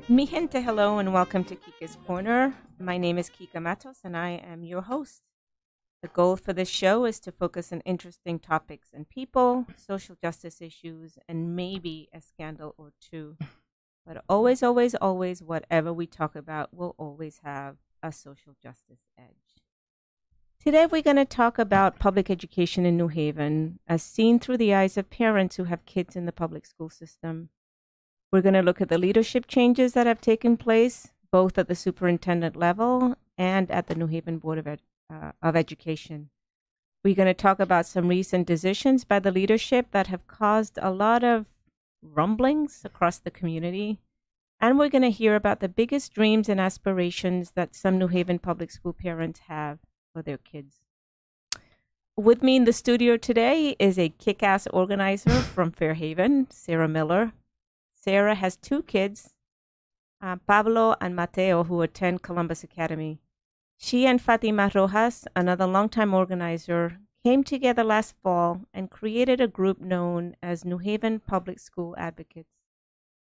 Mi gente, hello and welcome to Kica's Corner. My name is Kica Matos and I am your host. The goal for this show is to focus on interesting topics and people, social justice issues, and maybe a scandal or two. But always, always, always, whatever we talk about will always have a social justice edge. Today we're going to talk about public education in New Haven as seen through the eyes of parents who have kids in the public school system. We're going to look at the leadership changes that have taken place, both at the superintendent level and at the New Haven Board of Education. We're going to talk about some recent decisions by the leadership that have caused a lot of rumblings across the community. And we're going to hear about the biggest dreams and aspirations that some New Haven public school parents have for their kids. With me in the studio today is a kick-ass organizer from Fairhaven, Sarah Miller. Sarah has two kids, Pablo and Mateo, who attend Columbus Academy. She and Fatima Rojas, another longtime organizer, came together last fall and created a group known as New Haven Public School Advocates,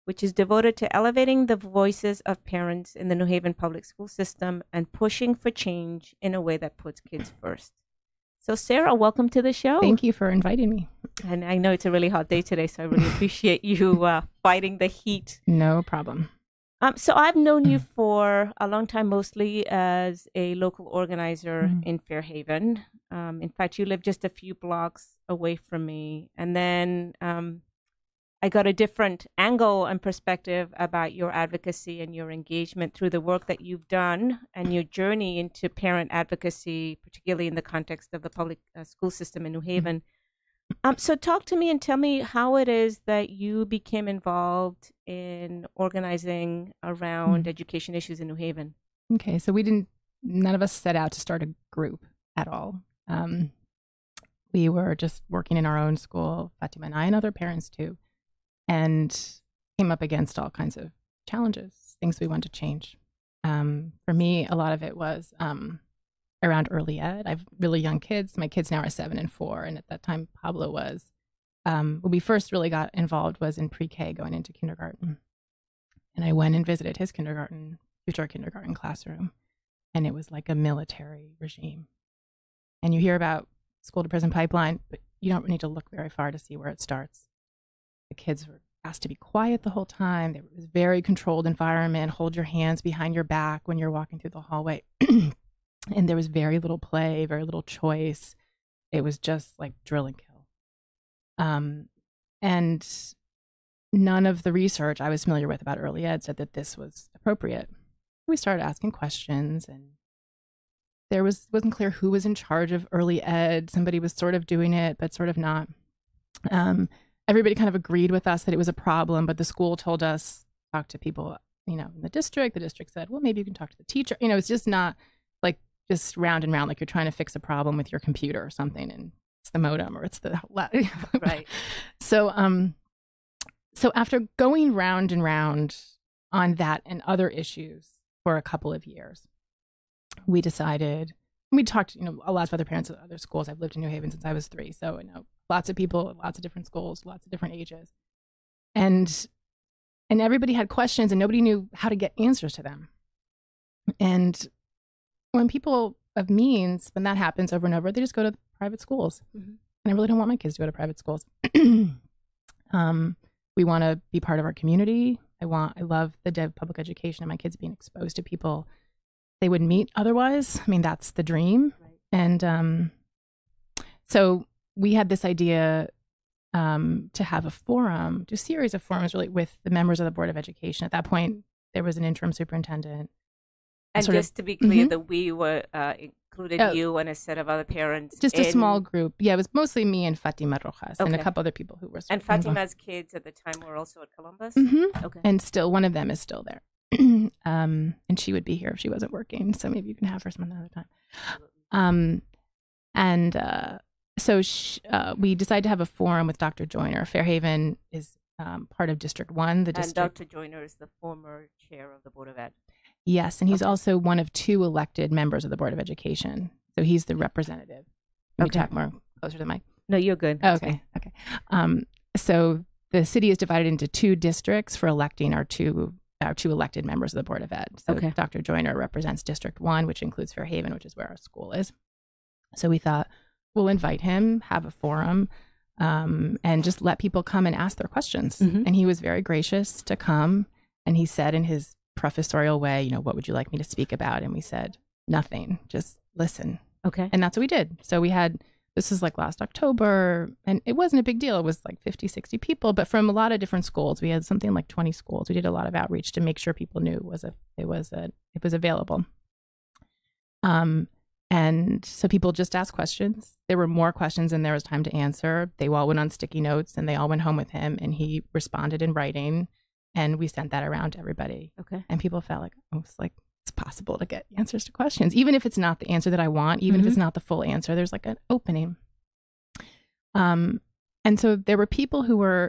which is devoted to elevating the voices of parents in the New Haven public school system and pushing for change in a way that puts kids first. So Sarah, welcome to the show. Thank you for inviting me. And I know it's a really hot day today, so I really appreciate you fighting the heat. No problem. So I've known you for a long time, mostly as a local organizer in Fairhaven. In fact, you live just a few blocks away from me. And then I got a different angle and perspective about your advocacy and your engagement through the work that you've done and your journey into parent advocacy, particularly in the context of the public school system in New Haven. So talk to me and tell me how it is that you became involved in organizing around education issues in New Haven. Okay, so none of us set out to start a group at all. We were just working in our own school, Fatima and I, and other parents too, and came up against all kinds of challenges, things we wanted to change. For me, a lot of it was around early ed. I have really young kids. My kids now are 7 and 4. And at that time, Pablo was, when we first really got involved was in pre-K going into kindergarten. And I went and visited his future kindergarten classroom. And it was like a military regime. And you hear about school to prison pipeline, but you don't need to look very far to see where it starts. The kids were asked to be quiet the whole time. It was a very controlled environment. Hold your hands behind your back when you're walking through the hallway. And there was very little play, very little choice. It was just like drill and kill. And none of the research I was familiar with about early ed said that this was appropriate. We started asking questions, and wasn't clear who was in charge of early ed. Somebody was sort of doing it, but sort of not. Everybody kind of agreed with us that it was a problem, but the school told us, talk to people, in the district. The district said, well, maybe you can talk to the teacher. It's just not like just round and round, like you're trying to fix a problem with your computer or something, and it's the modem or it's the right. So after going round and round on that and other issues for a couple of years, we decided. We talked, lots of other parents at other schools. I've lived in New Haven since I was 3, so I know lots of people, lots of different schools, lots of different ages, and everybody had questions, and nobody knew how to get answers to them. And when people of means, when that happens over and over, they just go to private schools. And I really don't want my kids to go to private schools. We want to be part of our community. I love the idea of public education and my kids being exposed to people they wouldn't meet otherwise. I mean, that's the dream. Right. And so we had this idea to have a forum, do a series of forums really with the members of the Board of Education. At that point, there was an interim superintendent. And just to be clear, the we were included you and a set of other parents. Just a small group. Yeah, it was mostly me and Fatima Rojas and a couple other people who were. And Fatima's kids at the time were also at Columbus? Mm-hmm. Okay. And still, one of them is still there. And she would be here if she wasn't working. So maybe you can have her some another time. So we decided to have a forum with Dr. Joyner. Fairhaven is part of District 1. And Dr. Joyner is the former chair of the Board of Ed. Yes, and he's also one of 2 elected members of the Board of Education. So he's the representative. Let me talk more closer to the mic. No, you're good. Oh, okay. So the city is divided into 2 districts for electing our two elected members of the Board of Ed. So Dr. Joyner represents District 1, which includes Fairhaven, which is where our school is. So we thought we'll invite him, have a forum, and just let people come and ask their questions. Mm-hmm. And he was very gracious to come. And he said in his professorial way, what would you like me to speak about? And we said, nothing, just listen. Okay. And that's what we did. So this was like last October, and it wasn't a big deal. It was like 50, 60 people, but from a lot of different schools. We had something like 20 schools. We did a lot of outreach to make sure people knew it was available. And so people just asked questions. There were more questions than there was time to answer. They all went on sticky notes and they all went home with him, and he responded in writing. And we sent that around to everybody. Okay. And people felt like, it's possible to get answers to questions. Even if it's not the answer that I want, even if it's not the full answer, there's like an opening. And so there were people who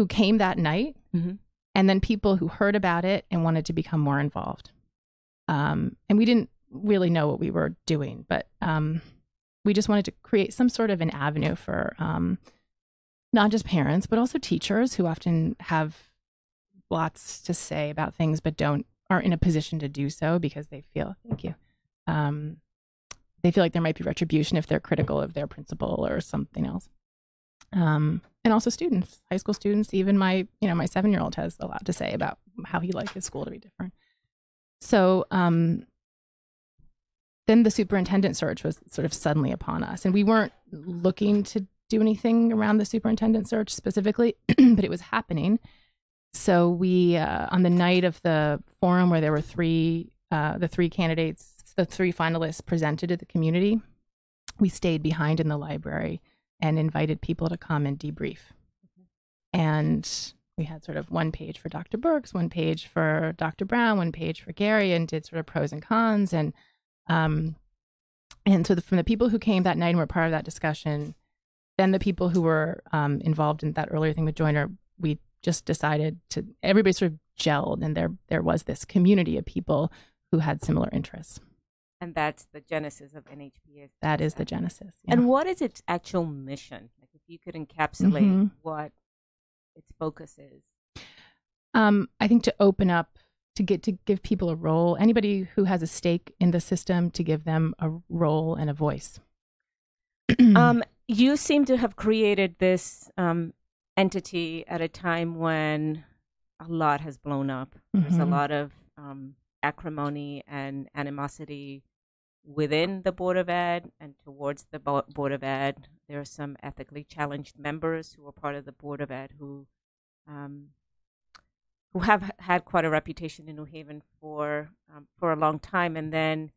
came that night, and then people who heard about it and wanted to become more involved. And we didn't really know what we were doing, but we just wanted to create some sort of an avenue for not just parents, but also teachers who often have lots to say about things but aren't in a position to do so because they feel they feel like there might be retribution if they're critical of their principal or something else. And also students, high school students. Even my 7-year-old has a lot to say about how he liked his school to be different. So then the superintendent search was sort of suddenly upon us, and we weren't looking to do anything around the superintendent search specifically, but it was happening. So we, on the night of the forum where there were the 3 candidates, the 3 finalists presented to the community, we stayed behind in the library and invited people to come and debrief. And we had sort of one page for Dr. Burks, one page for Dr. Brown, one page for Gary, and did sort of pros and cons. And so from the people who came that night and were part of that discussion, then the people who were involved in that earlier thing with Joyner, we just decided everybody sort of gelled, and there was this community of people who had similar interests. And that's the genesis of NHPA. That is the genesis. Yeah. And what is its actual mission? Like, if you could encapsulate what its focus is. I think to open up, to give people a role, anybody who has a stake in the system, to give them a role and a voice. You seem to have created this entity at a time when a lot has blown up. There's a lot of acrimony and animosity within the Board of Ed and towards the Board of Ed. There are some ethically challenged members who are part of the Board of Ed who have had quite a reputation in New Haven for a long time. And then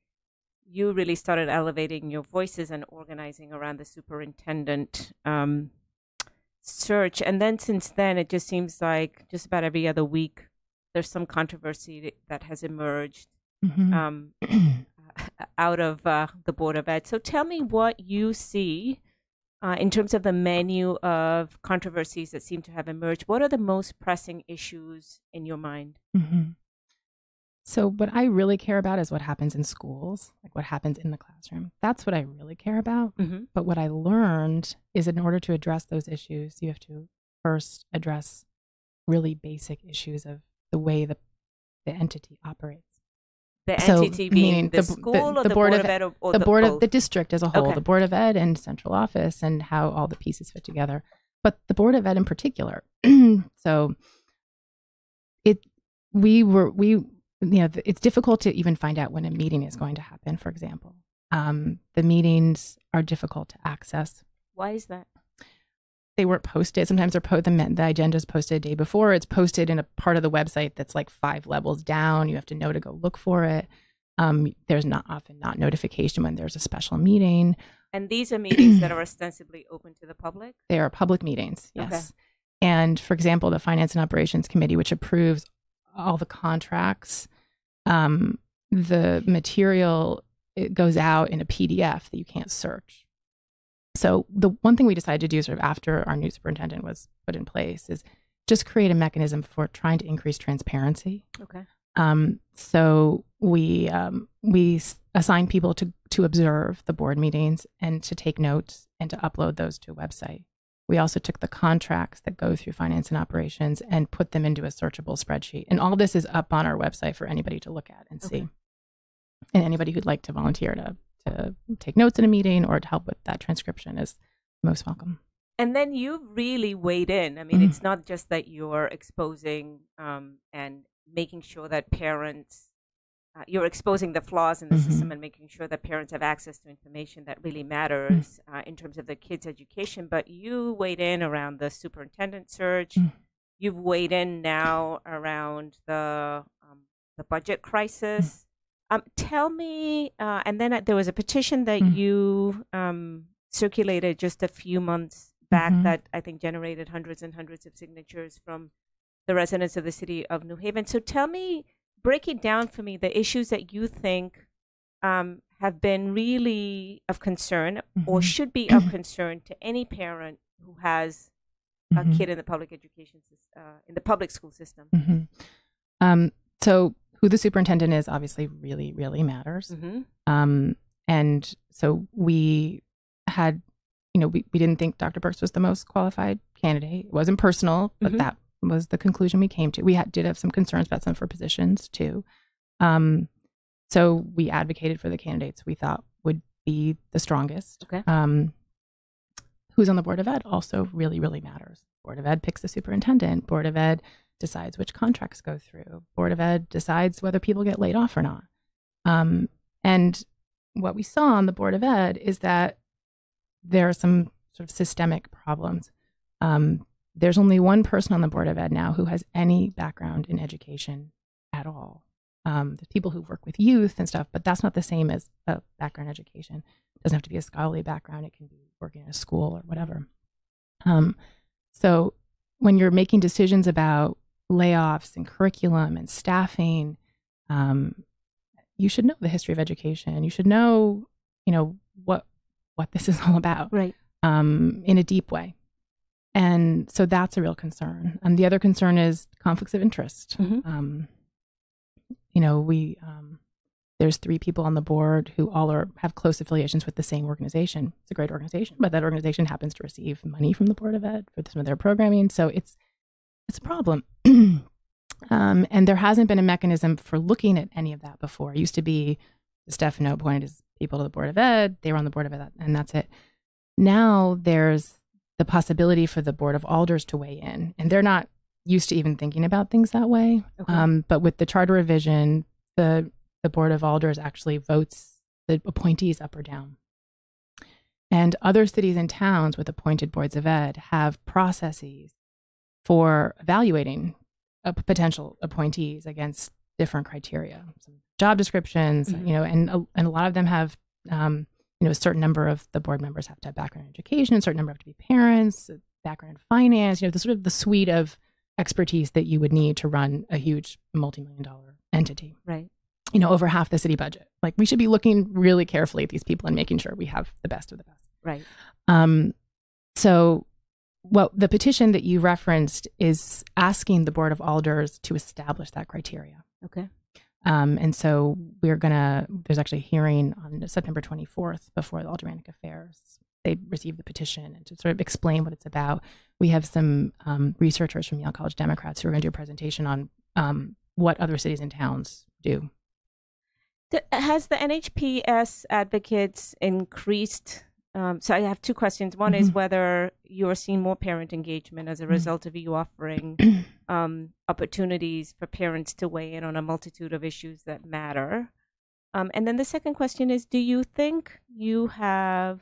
you really started elevating your voices and organizing around the superintendent search. And then since then, it just seems like just about every other week, there's some controversy that has emerged out of the Board of Ed. So tell me what you see in terms of the menu of controversies that seem to have emerged. What are the most pressing issues in your mind? So what I really care about is what happens in schools, like what happens in the classroom. That's what I really care about. But what I learned is in order to address those issues, you have to first address really basic issues of the way the entity operates. The entity being the school or the Board of Ed or the Board of the district as a whole, the Board of Ed and central office and how all the pieces fit together. But the Board of Ed in particular. So it's difficult to even find out when a meeting is going to happen, for example. The meetings are difficult to access. Why is that? They weren't posted. Sometimes the agenda is posted a day before. It's posted in a part of the website that's like 5 levels down. You have to know to go look for it. There's not often not notification when there's a special meeting. And these are meetings that are ostensibly open to the public? They are public meetings, yes. Okay. And for example, the Finance and Operations Committee, which approves all the contracts, the material, it goes out in a PDF that you can't search. So the one thing we decided to do sort of after our new superintendent was put in place is just create a mechanism for trying to increase transparency. Okay. So we assign people to observe the board meetings and to take notes and to upload those to a website. We also took the contracts that go through finance and operations and put them into a searchable spreadsheet. And all this is up on our website for anybody to look at and see. And anybody who'd like to volunteer to take notes in a meeting or to help with that transcription is most welcome. And then you've really weighed in. I mean, it's not just that you're exposing and making sure that parents, you're exposing the flaws in the system and making sure that parents have access to information that really matters in terms of their kids' education. But you weighed in around the superintendent search. You've weighed in now around the budget crisis. Tell me, and then there was a petition that you circulated just a few months back that I think generated hundreds and hundreds of signatures from the residents of the city of New Haven. So tell me, break it down for me, the issues that you think have been really of concern or should be of concern to any parent who has a kid in the public education in the public school system. So who the superintendent is obviously really, really matters. And so we had, we didn't think Dr. Burks was the most qualified candidate. It wasn't personal, but that was the conclusion we came to. We did have some concerns about some for positions too. So we advocated for the candidates we thought would be the strongest. Okay. Who's on the Board of Ed also really, really matters. Board of Ed picks the superintendent. Board of Ed decides which contracts go through. Board of Ed decides whether people get laid off or not. And what we saw on the Board of Ed is that there are some sort of systemic problems. There's only one person on the Board of Ed now who has any background in education at all. There's people who work with youth and stuff, but that's not the same as a background in education. It doesn't have to be a scholarly background. It can be working in a school or whatever. So when you're making decisions about layoffs and curriculum and staffing, you should know the history of education. You should know, what this is all about, right? In a deep way. And so that's a real concern. And the other concern is conflicts of interest. There's 3 people on the board who all have close affiliations with the same organization. It's a great organization, but that organization happens to receive money from the Board of Ed for some of their programming. So it's a problem. And there hasn't been a mechanism for looking at any of that before. It used to be the Stefano appointed as people to the Board of Ed. They were on the Board of Ed, and that's it. Now there's the possibility for the Board of Alders to weigh in, and they're not used to even thinking about things that way. Okay. But with the charter revision, the Board of Alders actually votes the appointees up or down. And other cities and towns with appointed boards of ed have processes for evaluating potential appointees against different criteria, some job descriptions, and a lot of them have, a certain number of the board members have to have background in education, a certain number have to be parents, background in finance, the suite of expertise that you would need to run a huge multi-million-dollar entity. Right. Over half the city budget. Like, we should be looking really carefully at these people and making sure we have the best of the best. Right. So the petition that you referenced is asking the Board of Alders to establish that criteria. Okay. And so there's actually a hearing on September 24th before the Aldermanic Affairs. They receive the petition and to sort of explain what it's about. We have some researchers from Yale College Democrats who are going to do a presentation on what other cities and towns do. Has the NHPS advocates increased? So I have 2 questions. One is whether you're seeing more parent engagement as a result of you offering opportunities for parents to weigh in on a multitude of issues that matter. And then the second question is, do you think you have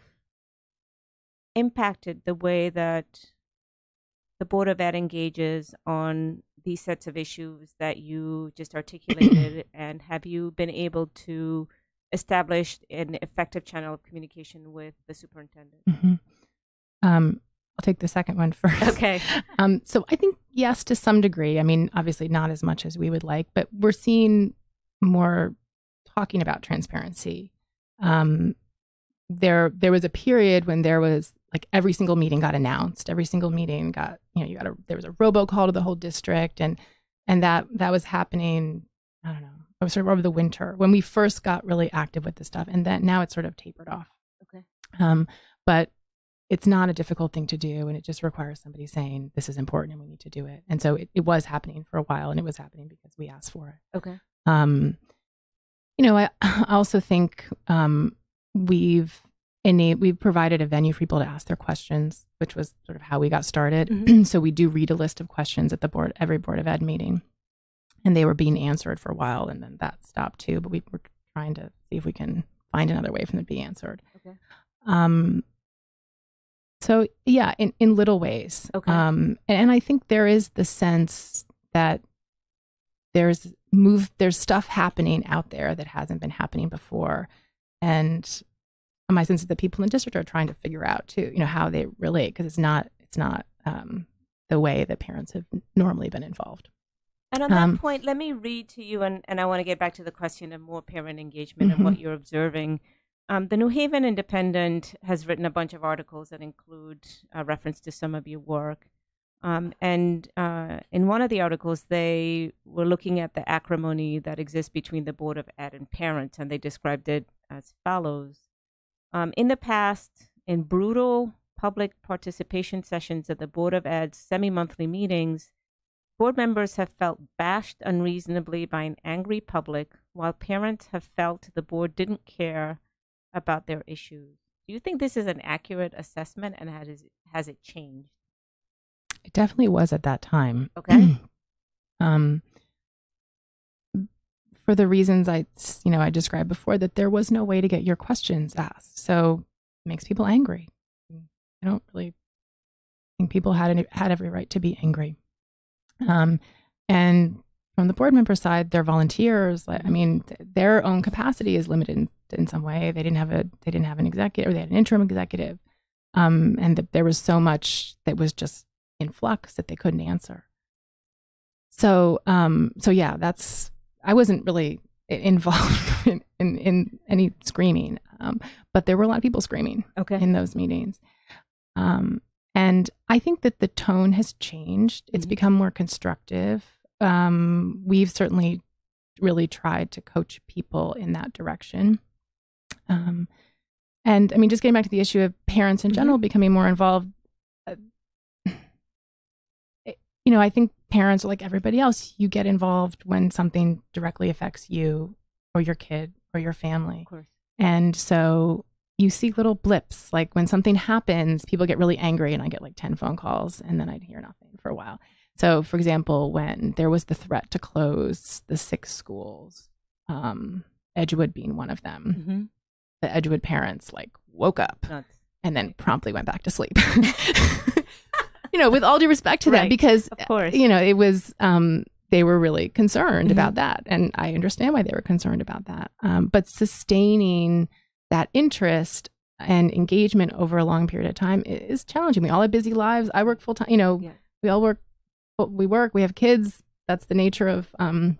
impacted the way that the Board of Ed engages on these sets of issues that you just articulated, and have you been able to establish an effective channel of communication with the superintendent? Mm-hmm. I'll take the second one first. Okay. So I think yes, to some degree. I mean, obviously not as much as we would like, but we're seeing more talking about transparency. There was a period when there was like every single meeting got announced. Every single meeting got, there was a robocall to the whole district, and that was happening. I don't know. It was sort of over the winter when we first got really active with this stuff, and then now it's sort of tapered off. Okay. But it's not a difficult thing to do, and it just requires somebody saying this is important and we need to do it. And so it was happening for a while, and it was happening because we asked for it. Okay. I also think we've provided a venue for people to ask their questions, which was sort of how we got started. Mm-hmm. So we do read a list of questions at every Board of Ed meeting, and they were being answered for a while, and then that stopped too. But we were trying to see if we can find another way for them to be answered. Okay. So yeah, in little ways. Okay. And I think there is the sense that there's stuff happening out there that hasn't been happening before, and my sense is that people in the district are trying to figure out too, how they relate, because it's not the way that parents have normally been involved. And on that point, let me read to you, and I want to get back to the question of more parent engagement and what you're observing. The New Haven Independent has written a bunch of articles that include reference to some of your work. And in one of the articles, they were looking at the acrimony that exists between the Board of Ed and parents, and they described it as follows. In the past, in brutal public participation sessions at the Board of Ed's semi-monthly meetings, board members have felt bashed unreasonably by an angry public, while parents have felt the board didn't care about their issues. Do you think this is an accurate assessment, and has it changed? It definitely was at that time. Okay. For the reasons I described before, that there was no way to get your questions asked. So it makes people angry. I don't really think people had every right to be angry. And from the board member side, they're volunteers. Their own capacity is limited in some way. They didn't have an executive, or they had an interim executive. And there was so much that was just in flux that they couldn't answer. So yeah, I wasn't really involved in any screaming, but there were a lot of people screaming in those meetings. And I think that the tone has changed. It's become more constructive. We've certainly really tried to coach people in that direction. And I mean, just getting back to the issue of parents in general becoming more involved, I think parents are like everybody else. You get involved when something directly affects you or your kid or your family. Of course. And so you see little blips, like when something happens, people get really angry, and I get like 10 phone calls, and then I'd hear nothing for a while. So, for example, when there was the threat to close the 6 schools, Edgewood being one of them, the Edgewood parents woke up and then promptly went back to sleep. With all due respect to them, because of course, it was they were really concerned about that, and I understand why they were concerned about that. But sustaining that interest and engagement over a long period of time is challenging. We all have busy lives. I work full time. We all work. We have kids. That's the nature of having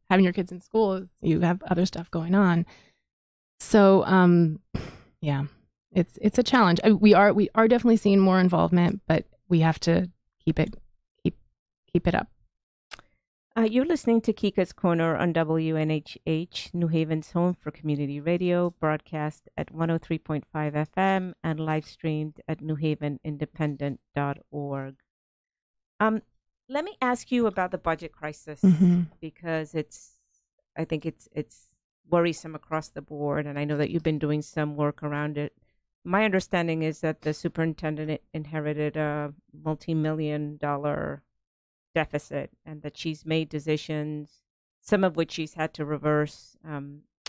your kids in school. You have other stuff going on. So, yeah, it's a challenge. We are definitely seeing more involvement, but we have to keep it up. You're listening to Kica's Corner on WNHH, New Haven's home for community radio, broadcast at 103.5 FM and live streamed at newhavenindependent.org. Let me ask you about the budget crisis, because I think it's worrisome across the board, and I know that you've been doing some work around it. My understanding is that the superintendent inherited a multi-million-dollar deficit, and that she's made decisions, some of which she's had to reverse,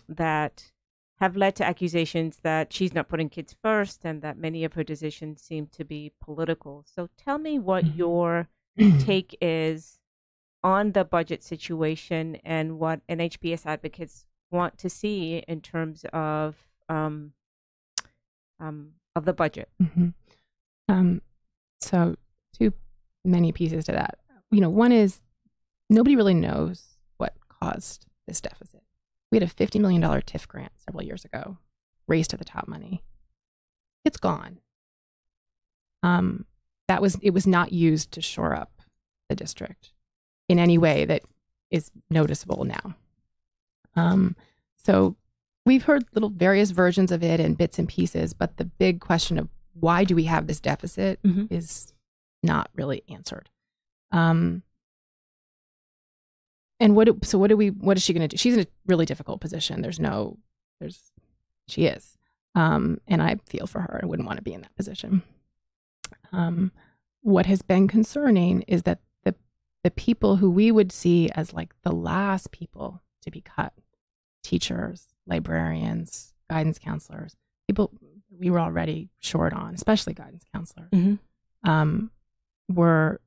that have led to accusations that she's not putting kids first, and that many of her decisions seem to be political. So tell me what your take is on the budget situation and what NHPS advocates want to see in terms of the budget. So too many pieces to that. One is nobody really knows what caused this deficit. We had a $50 million TIF grant several years ago, Race to the Top money. It's gone. It was not used to shore up the district in any way that is noticeable now. So we've heard little various versions of it and bits and pieces, but the big question of why do we have this deficit is not really answered. And what is she going to do? She's in a really difficult position. She is. And I feel for her. I wouldn't want to be in that position. What has been concerning is that the people who we would see as like the last people to be cut, teachers, librarians, guidance counselors, people we were already short on, especially guidance counselors, were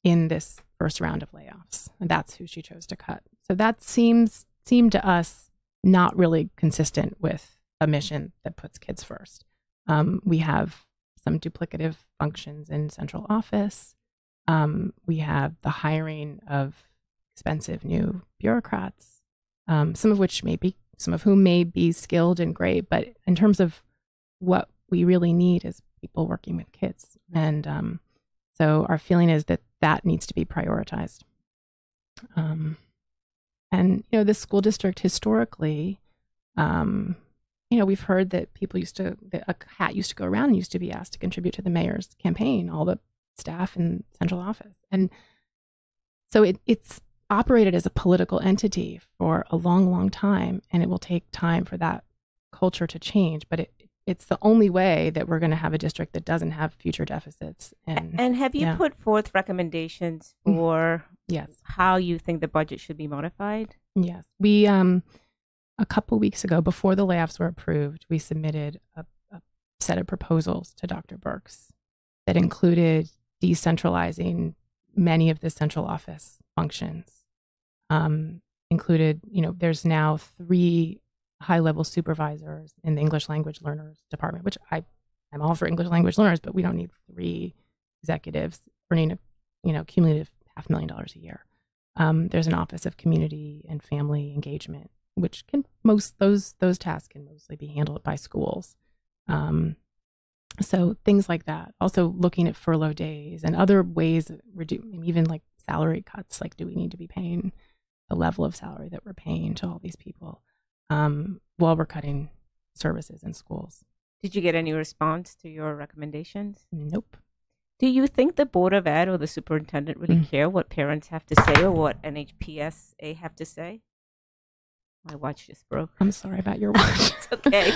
in this first round of layoffs. And that's who she chose to cut. So that seemed to us not really consistent with a mission that puts kids first. We have some duplicative functions in central office. We have the hiring of expensive new bureaucrats, some of whom may be skilled and great, but in terms of what we really need is people working with kids. And so our feeling is that needs to be prioritized. And the school district historically, we've heard that a hat used to go around and used to be asked to contribute to the mayor's campaign, all the staff in central office. And so it's operated as a political entity for a long, long time, and it will take time for that culture to change. But it's the only way that we're going to have a district that doesn't have future deficits. And have you put forth recommendations for how you think the budget should be modified? Yes. We, a couple weeks ago, before the layoffs were approved, we submitted a set of proposals to Dr. Birx that included decentralizing many of the central office functions. Included, there's now 3 high-level supervisors in the English language learners department, which I'm all for English language learners, but we don't need 3 executives earning cumulative $500,000 a year. There's an office of community and family engagement, which those tasks can mostly be handled by schools. So things like that. Also looking at furlough days and other ways of even like salary cuts. Like, do we need to be paying the level of salary that we're paying to all these people while we're cutting services in schools? Did you get any response to your recommendations? Nope. Do you think the Board of Ed or the superintendent really care what parents have to say or what NHPSA have to say? My watch just broke. I'm sorry about your watch. It's okay.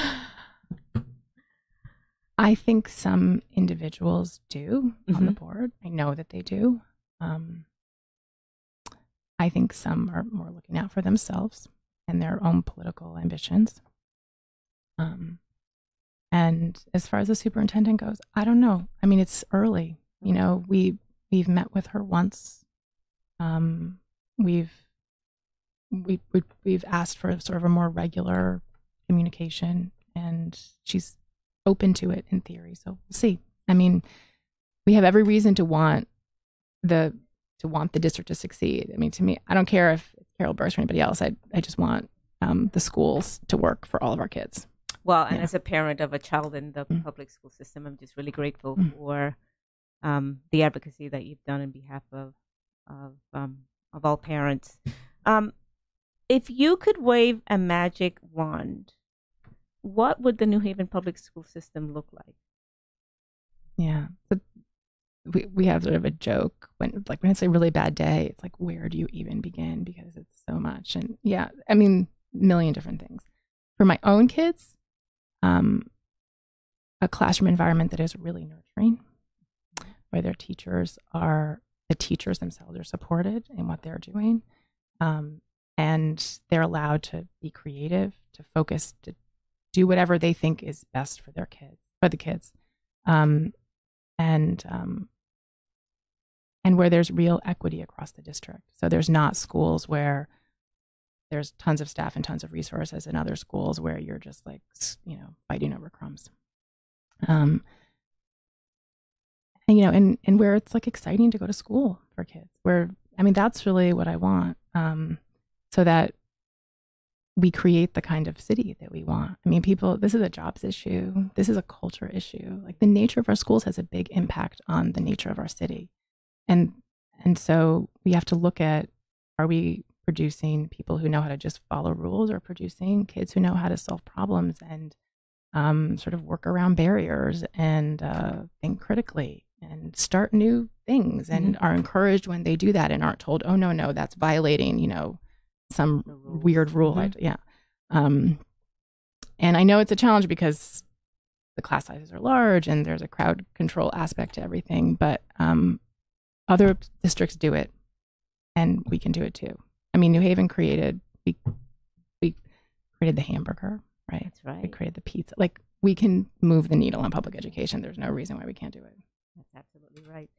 I think some individuals do on the board. I know that they do. I think some are more looking out for themselves and their own political ambitions. And as far as the superintendent goes, I don't know. I mean, it's early. We've met with her once. We've asked for sort of a more regular communication, and she's open to it in theory. So we'll see. I mean, we have every reason to want the district to succeed. I mean, to me, I don't care if it's Carol Burst or anybody else. I just want the schools to work for all of our kids. Well, and as a parent of a child in the public school system, I'm just really grateful for the advocacy that you've done on behalf of all parents. If you could wave a magic wand, what would the New Haven public school system look like? Yeah, we have sort of a joke when it's a really bad day. It's like, where do you even begin? Because it's so much. And yeah, I mean, a million different things. For my own kids, a classroom environment that is really nurturing, where the teachers themselves are supported in what they're doing, and they're allowed to be creative, to focus, to do whatever they think is best for the kids. and where there's real equity across the district. So there's not schools where there's tons of staff and tons of resources, and other schools where you're just like, fighting over crumbs. And, and where it's like exciting to go to school for kids, that's really what I want. So that we create the kind of city that we want. This is a jobs issue. This is a culture issue. Like, the nature of our schools has a big impact on the nature of our city. And so we have to look at, are we producing people who know how to just follow rules, or producing kids who know how to solve problems and sort of work around barriers and think critically and start new things, and are encouraged when they do that and aren't told, oh, no, that's violating, some weird rule. And I know it's a challenge because the class sizes are large and there's a crowd control aspect to everything, but other districts do it, and we can do it too. New Haven we created the hamburger, right? That's right. We created the pizza. Like, we can move the needle on public education. There's no reason why we can't do it. That's absolutely right.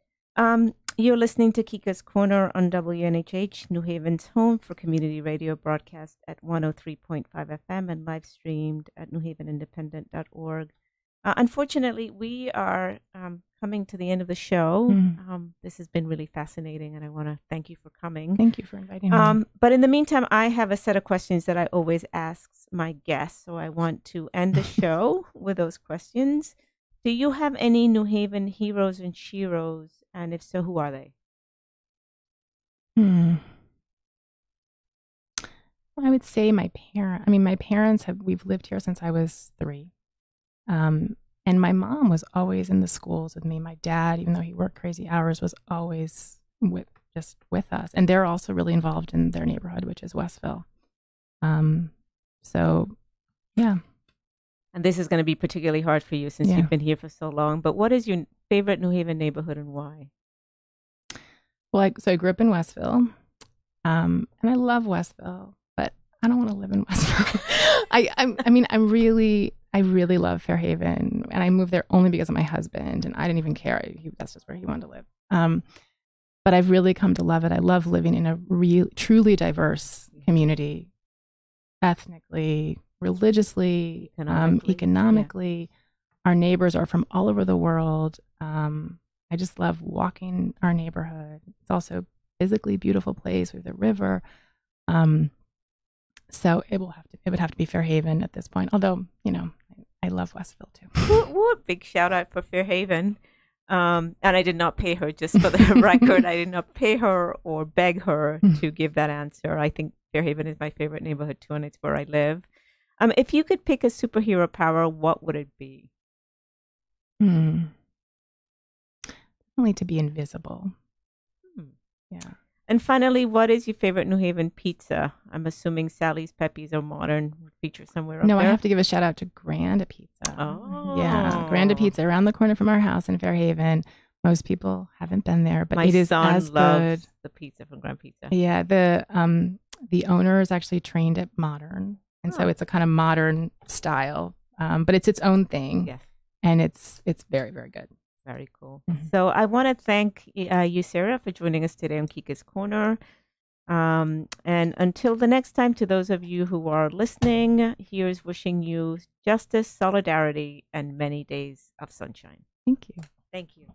You're listening to Kica's Corner on WNHH, New Haven's home for community radio, broadcast at 103.5 FM and live streamed at newhavenindependent.org. Unfortunately, we are coming to the end of the show. This has been really fascinating, and I want to thank you for coming. Thank you for inviting me. But in the meantime, I have a set of questions that I always ask my guests, so I want to end the show with those questions. Do you have any New Haven heroes and sheroes? And if so, who are they? I would say my parents we've lived here since I was 3. And my mom was always in the schools with me. My dad, even though he worked crazy hours, was always with us. And they're also really involved in their neighborhood, which is Westville. So, yeah. And this is going to be particularly hard for you since you've been here for so long. But what is your favorite New Haven neighborhood and why? Well, I grew up in Westville, and I love Westville, but I don't want to live in Westville. I really love Fairhaven, and I moved there only because of my husband, and I didn't even care. That's just where he wanted to live. But I've really come to love it. I love living in a truly diverse community, ethnically, religiously, economically. Our neighbors are from all over the world. I just love walking our neighborhood. It's also a physically beautiful place with the river. So it would have to be Fairhaven at this point. Although, I love Westville too. What a big shout out for Fairhaven. And I did not pay her, just for the record. I did not pay her or beg her to give that answer. I think Fairhaven is my favorite neighborhood too, and it's where I live. If you could pick a superhero power, what would it be? Only to be invisible. Yeah. And finally, what is your favorite New Haven pizza? I'm assuming Sally's, Pepe's, or Modern would feature somewhere up there. No, I have to give a shout out to Granda Pizza. Oh. Yeah, Granda Pizza around the corner from our house in Fairhaven. Most people haven't been there, but it is as good. My son loves the pizza from Grand Pizza. Yeah, the owner is actually trained at Modern, and so it's a kind of modern style, but it's its own thing. Yes. And it's very, very good. Very cool. So I want to thank you, Sarah, for joining us today on Kica's Corner. And until the next time, to those of you who are listening, here's wishing you justice, solidarity, and many days of sunshine. Thank you. Thank you.